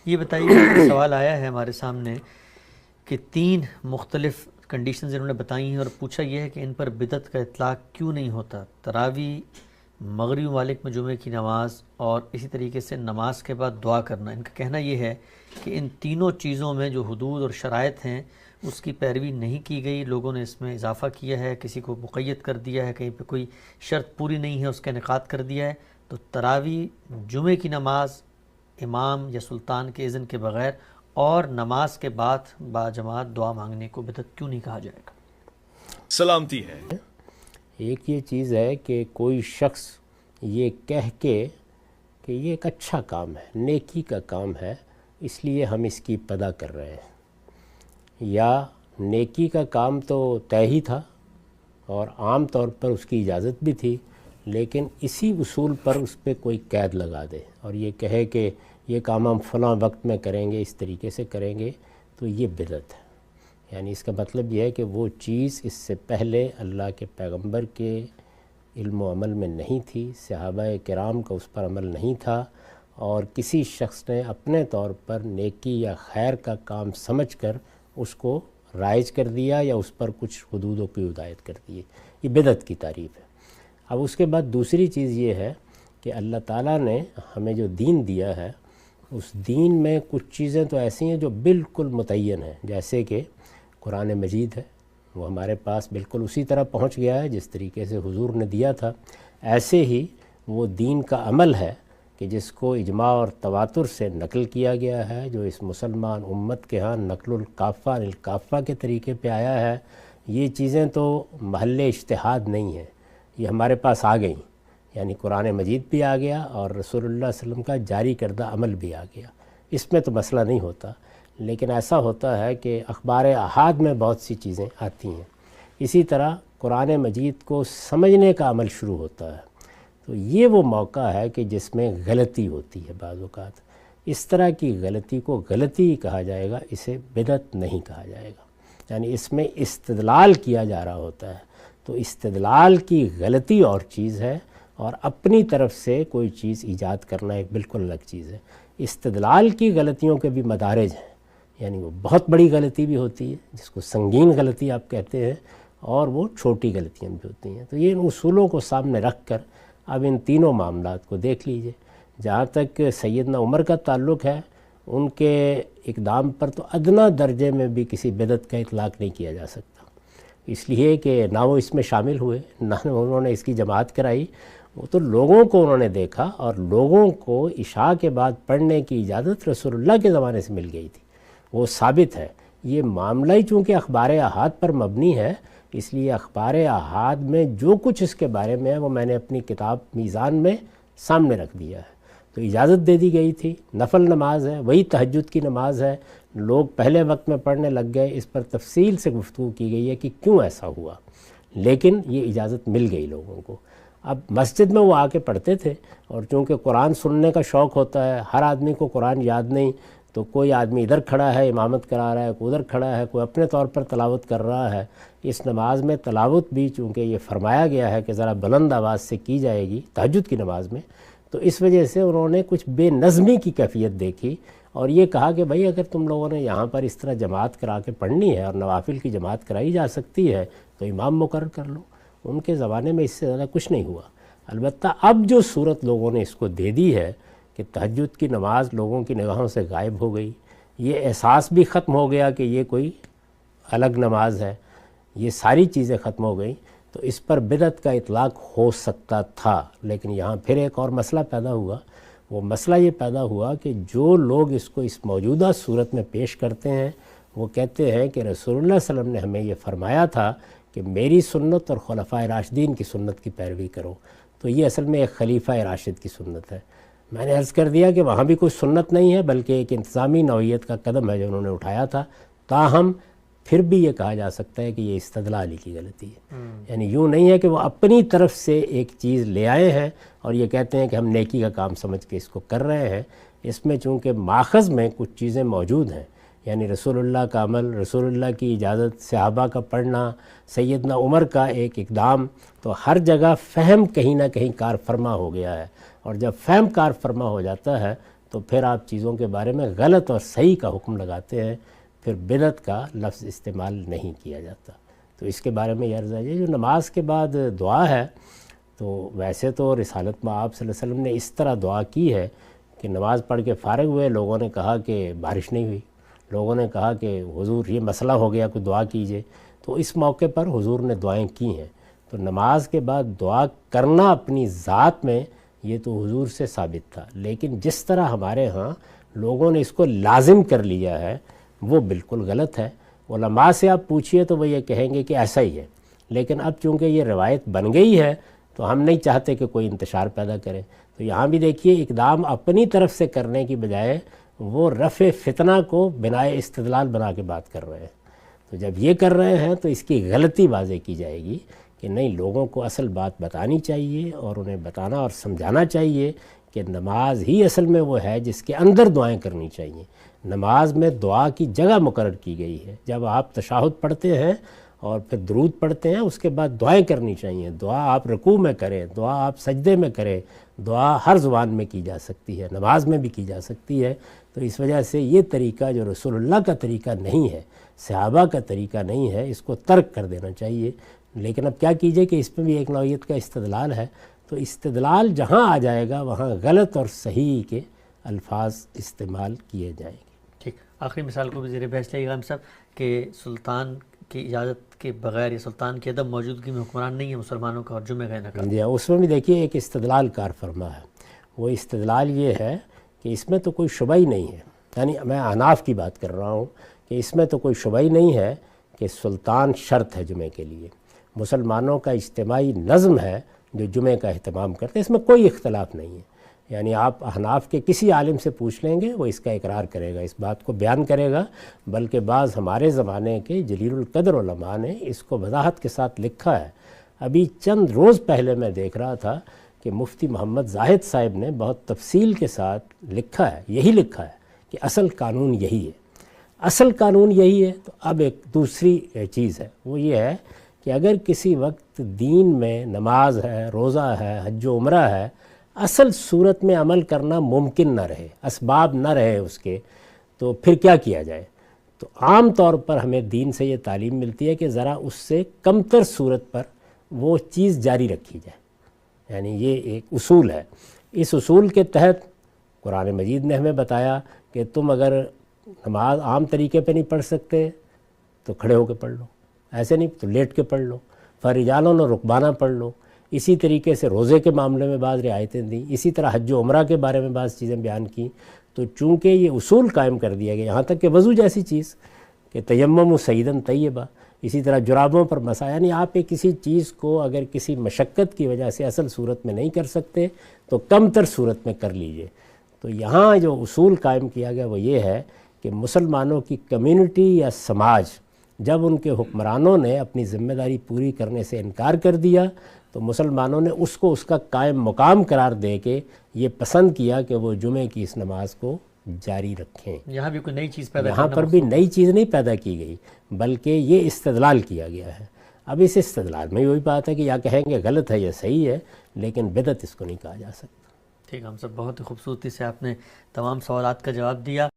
یہ بتائیے، سوال آیا ہے ہمارے سامنے کہ 3 مختلف کنڈیشنز انہوں نے بتائی ہیں اور پوچھا یہ ہے کہ ان پر بدعت کا اطلاق کیوں نہیں ہوتا؟ تراویح، مغربی ممالک میں جمعے کی نماز اور اسی طریقے سے نماز کے بعد دعا کرنا۔ ان کا کہنا یہ ہے کہ ان تینوں چیزوں میں جو حدود اور شرائط ہیں اس کی پیروی نہیں کی گئی، لوگوں نے اس میں اضافہ کیا ہے، کسی کو مقید کر دیا ہے، کہیں پہ کوئی شرط پوری نہیں ہے اس کا انعقاد کر دیا ہے۔ تو تراویح، جمعے کی نماز امام یا سلطان کے اذن کے بغیر اور نماز کے بعد باجماعت دعا مانگنے کو بدعت کیوں نہیں کہا جائے گا؟ سلامتی ہے۔ ایک یہ چیز ہے کہ کوئی شخص یہ کہہ کے کہ یہ ایک اچھا کام ہے، نیکی کا کام ہے، اس لیے ہم اس کی پدہ کر رہے ہیں، یا نیکی کا کام تو طے ہی تھا اور عام طور پر اس کی اجازت بھی تھی، لیکن اسی اصول پر اس پہ کوئی قید لگا دے اور یہ کہے کہ یہ کام ہم فلاں وقت میں کریں گے، اس طریقے سے کریں گے، تو یہ بدعت ہے۔ یعنی اس کا مطلب یہ ہے کہ وہ چیز اس سے پہلے اللہ کے پیغمبر کے علم و عمل میں نہیں تھی، صحابہ کرام کا اس پر عمل نہیں تھا، اور کسی شخص نے اپنے طور پر نیکی یا خیر کا کام سمجھ کر اس کو رائج کر دیا یا اس پر کچھ حدودوں کی ہدایت کر دی، یہ بدعت کی تعریف ہے۔ اب اس کے بعد دوسری چیز یہ ہے کہ اللہ تعالیٰ نے ہمیں جو دین دیا ہے اس دین میں کچھ چیزیں تو ایسی ہیں جو بالکل متعین ہیں، جیسے کہ قرآن مجید ہے، وہ ہمارے پاس بالکل اسی طرح پہنچ گیا ہے جس طریقے سے حضور نے دیا تھا۔ ایسے ہی وہ دین کا عمل ہے کہ جس کو اجماع اور تواتر سے نقل کیا گیا ہے، جو اس مسلمان امت کے ہاں نقل الکافہ الکافہ کے طریقے پہ آیا ہے۔ یہ چیزیں تو محل اجتہاد نہیں ہیں، یہ ہمارے پاس آ گئیں، یعنی قرآن مجید بھی آ گیا اور رسول اللہ صلی اللہ علیہ وسلم کا جاری کردہ عمل بھی آ گیا، اس میں تو مسئلہ نہیں ہوتا۔ لیکن ایسا ہوتا ہے کہ اخبار احاد میں بہت سی چیزیں آتی ہیں، اسی طرح قرآن مجید کو سمجھنے کا عمل شروع ہوتا ہے، تو یہ وہ موقع ہے کہ جس میں غلطی ہوتی ہے بعض اوقات۔ اس طرح کی غلطی کو غلطی ہی کہا جائے گا، اسے بدعت نہیں کہا جائے گا۔ یعنی اس میں استدلال کیا جا رہا ہوتا ہے، تو استدلال کی غلطی اور چیز ہے، اور اپنی طرف سے کوئی چیز ایجاد کرنا ایک بالکل الگ چیز ہے۔ استدلال کی غلطیوں کے بھی مدارج ہیں، یعنی وہ بہت بڑی غلطی بھی ہوتی ہے جس کو سنگین غلطی آپ کہتے ہیں، اور وہ چھوٹی غلطیاں بھی ہوتی ہیں۔ تو یہ ان اصولوں کو سامنے رکھ کر اب ان تینوں معاملات کو دیکھ لیجئے۔ جہاں تک سیدنا عمر کا تعلق ہے، ان کے اقدام پر تو ادنیٰ درجے میں بھی کسی بدعت کا اطلاق نہیں کیا جا سکتا، اس لیے کہ نہ وہ اس میں شامل ہوئے، نہ انہوں نے اس کی جماعت کرائی، وہ تو لوگوں کو انہوں نے دیکھا، اور لوگوں کو عشاء کے بعد پڑھنے کی اجازت رسول اللہ کے زمانے سے مل گئی تھی، وہ ثابت ہے۔ یہ معاملہ ہی چونکہ اخبار احاد پر مبنی ہے، اس لیے اخبار احاد میں جو کچھ اس کے بارے میں ہے وہ میں نے اپنی کتاب میزان میں سامنے رکھ دیا ہے۔ تو اجازت دے دی گئی تھی، نفل نماز ہے، وہی تہجد کی نماز ہے، لوگ پہلے وقت میں پڑھنے لگ گئے، اس پر تفصیل سے گفتگو کی گئی ہے کہ کیوں ایسا ہوا، لیکن یہ اجازت مل گئی لوگوں کو۔ اب مسجد میں وہ آ کے پڑھتے تھے، اور چونکہ قرآن سننے کا شوق ہوتا ہے، ہر آدمی کو قرآن یاد نہیں، تو کوئی آدمی ادھر کھڑا ہے امامت کرا رہا ہے، کوئی ادھر کھڑا ہے، کوئی اپنے طور پر تلاوت کر رہا ہے۔ اس نماز میں تلاوت بھی چونکہ یہ فرمایا گیا ہے کہ ذرا بلند آواز سے کی جائے گی تہجد کی نماز میں، تو اس وجہ سے انہوں نے کچھ بے نظمی کی کیفیت دیکھی اور یہ کہا کہ بھائی اگر تم لوگوں نے یہاں پر اس طرح جماعت کرا کے پڑھنی ہے اور نوافل کی جماعت کرائی جا سکتی ہے تو امام مقرر کر لو۔ ان کے زمانے میں اس سے زیادہ کچھ نہیں ہوا۔ البتہ اب جو صورت لوگوں نے اس کو دے دی ہے کہ تہجد کی نماز لوگوں کی نگاہوں سے غائب ہو گئی، یہ احساس بھی ختم ہو گیا کہ یہ کوئی الگ نماز ہے، یہ ساری چیزیں ختم ہو گئیں، تو اس پر بدعت کا اطلاق ہو سکتا تھا۔ لیکن یہاں پھر ایک اور مسئلہ پیدا ہوا، وہ مسئلہ یہ پیدا ہوا کہ جو لوگ اس کو اس موجودہ صورت میں پیش کرتے ہیں وہ کہتے ہیں کہ رسول اللہ صلی اللہ علیہ وسلم نے ہمیں یہ فرمایا تھا کہ میری سنت اور خلفائے راشدین کی سنت کی پیروی کرو، تو یہ اصل میں ایک خلیفہ راشد کی سنت ہے۔ میں نے عرض کر دیا کہ وہاں بھی کوئی سنت نہیں ہے بلکہ ایک انتظامی نوعیت کا قدم ہے جو انہوں نے اٹھایا تھا، تاہم پھر بھی یہ کہا جا سکتا ہے کہ یہ استدلالی کی غلطی ہے۔ یعنی یوں نہیں ہے کہ وہ اپنی طرف سے ایک چیز لے آئے ہیں اور یہ کہتے ہیں کہ ہم نیکی کا کام سمجھ کے اس کو کر رہے ہیں۔ اس میں چونکہ ماخذ میں کچھ چیزیں موجود ہیں، یعنی رسول اللہ کا عمل، رسول اللہ کی اجازت، صحابہ کا پڑھنا، سیدنا عمر کا ایک اقدام، تو ہر جگہ فہم کہیں نہ کہیں کار فرما ہو گیا ہے، اور جب فہم کار فرما ہو جاتا ہے تو پھر آپ چیزوں کے بارے میں غلط اور صحیح کا حکم لگاتے ہیں، پھر بدعت کا لفظ استعمال نہیں کیا جاتا۔ تو اس کے بارے میں یہ عرض ہے جو نماز کے بعد دعا ہے، تو ویسے تو رسالت میں آپ صلی اللہ علیہ وسلم نے اس طرح دعا کی ہے کہ نماز پڑھ کے فارغ ہوئے، لوگوں نے کہا کہ بارش نہیں ہوئی، لوگوں نے کہا کہ حضور یہ مسئلہ ہو گیا، کوئی دعا کیجئے، تو اس موقع پر حضور نے دعائیں کی ہیں۔ تو نماز کے بعد دعا کرنا اپنی ذات میں یہ تو حضور سے ثابت تھا، لیکن جس طرح ہمارے ہاں لوگوں نے اس کو لازم کر لیا ہے وہ بالکل غلط ہے۔ علماء سے آپ پوچھئے تو وہ یہ کہیں گے کہ ایسا ہی ہے، لیکن اب چونکہ یہ روایت بن گئی ہے تو ہم نہیں چاہتے کہ کوئی انتشار پیدا کرے۔ تو یہاں بھی دیکھیے اقدام اپنی طرف سے کرنے کی بجائے وہ رفع فتنہ کو بنائے استدلال بنا کے بات کر رہے ہیں۔ تو جب یہ کر رہے ہیں تو اس کی غلطی واضح کی جائے گی کہ نہیں، لوگوں کو اصل بات بتانی چاہیے اور انہیں بتانا اور سمجھانا چاہیے کہ نماز ہی اصل میں وہ ہے جس کے اندر دعائیں کرنی چاہیے۔ نماز میں دعا کی جگہ مقرر کی گئی ہے، جب آپ تشہد پڑھتے ہیں اور پھر درود پڑھتے ہیں اس کے بعد دعائیں کرنی چاہیے۔ دعا آپ رکوع میں کریں، دعا آپ سجدے میں کریں، دعا ہر زبان میں کی جا سکتی ہے، نماز میں بھی کی جا سکتی ہے۔ تو اس وجہ سے یہ طریقہ جو رسول اللہ کا طریقہ نہیں ہے، صحابہ کا طریقہ نہیں ہے، اس کو ترک کر دینا چاہیے۔ لیکن اب کیا کیجئے کہ اس میں بھی ایک نوعیت کا استدلال ہے، تو استدلال جہاں آ جائے گا وہاں غلط اور صحیح کے الفاظ استعمال کیے جائیں گے۔ ٹھیک، آخری مثال کو بھی زیر بحث لے گا ہم صاحب کہ سلطان کی اجازت کے بغیر یا سلطان کی عدم موجودگی میں حکمران نہیں ہے مسلمانوں کا اور جمعہ کا انعقاد۔ جی، اس میں بھی دیکھیے ایک استدلال کار فرما ہے، وہ استدلال یہ ہے کہ اس میں تو کوئی شبہ ہی نہیں ہے، یعنی میں احناف کی بات کر رہا ہوں کہ اس میں تو کوئی شبہ ہی نہیں ہے کہ سلطان شرط ہے جمعے کے لیے۔ مسلمانوں کا اجتماعی نظم ہے جو جمعے کا اہتمام کرتے ہیں، اس میں کوئی اختلاف نہیں ہے۔ یعنی آپ احناف کے کسی عالم سے پوچھ لیں گے وہ اس کا اقرار کرے گا، اس بات کو بیان کرے گا، بلکہ بعض ہمارے زمانے کے جلیل القدر علماء نے اس کو وضاحت کے ساتھ لکھا ہے۔ ابھی چند روز پہلے میں دیکھ رہا تھا کہ مفتی محمد زاہد صاحب نے بہت تفصیل کے ساتھ لکھا ہے، یہی لکھا ہے کہ اصل قانون یہی ہے، اصل قانون یہی ہے۔ تو اب ایک دوسری چیز ہے، وہ یہ ہے کہ اگر کسی وقت دین میں نماز ہے، روزہ ہے، حج و عمرہ ہے، اصل صورت میں عمل کرنا ممکن نہ رہے، اسباب نہ رہے اس کے، تو پھر کیا کیا جائے؟ تو عام طور پر ہمیں دین سے یہ تعلیم ملتی ہے کہ ذرا اس سے کمتر صورت پر وہ چیز جاری رکھی جائے، یعنی یہ ایک اصول ہے۔ اس اصول کے تحت قرآن مجید نے ہمیں بتایا کہ تم اگر نماز عام طریقے پہ نہیں پڑھ سکتے تو کھڑے ہو کے پڑھ لو، ایسے نہیں تو لیٹ کے پڑھ لو، فرجالوں نے رکبانہ پڑھ لو۔ اسی طریقے سے روزے کے معاملے میں بعض رعایتیں دیں، اسی طرح حج و عمرہ کے بارے میں بعض چیزیں بیان کی۔ تو چونکہ یہ اصول قائم کر دیا گیا، یہاں تک کہ وضو جیسی چیز کہ تیمم سعیداً طیبہ، اسی طرح جرابوں پر مسح، یعنی آپ کسی چیز کو اگر کسی مشقت کی وجہ سے اصل صورت میں نہیں کر سکتے تو کم تر صورت میں کر لیجئے۔ تو یہاں جو اصول قائم کیا گیا وہ یہ ہے کہ مسلمانوں کی کمیونٹی یا سماج جب ان کے حکمرانوں نے اپنی ذمہ داری پوری کرنے سے انکار کر دیا تو مسلمانوں نے اس کو اس کا قائم مقام قرار دے کے یہ پسند کیا کہ وہ جمعے کی اس نماز کو جاری رکھیں۔ یہاں بھی کوئی نئی چیز پیدا یہاں پر بھی نئی چیز نہیں پیدا کی گئی، بلکہ یہ استدلال کیا گیا ہے۔ اب اس استدلال میں وہی بات ہے کہ یا کہیں گے غلط ہے یا صحیح ہے، لیکن بدعت اس کو نہیں کہا جا سکتا۔ ٹھیک، ہم سب بہت ہی خوبصورتی سے آپ نے تمام سوالات کا جواب دیا۔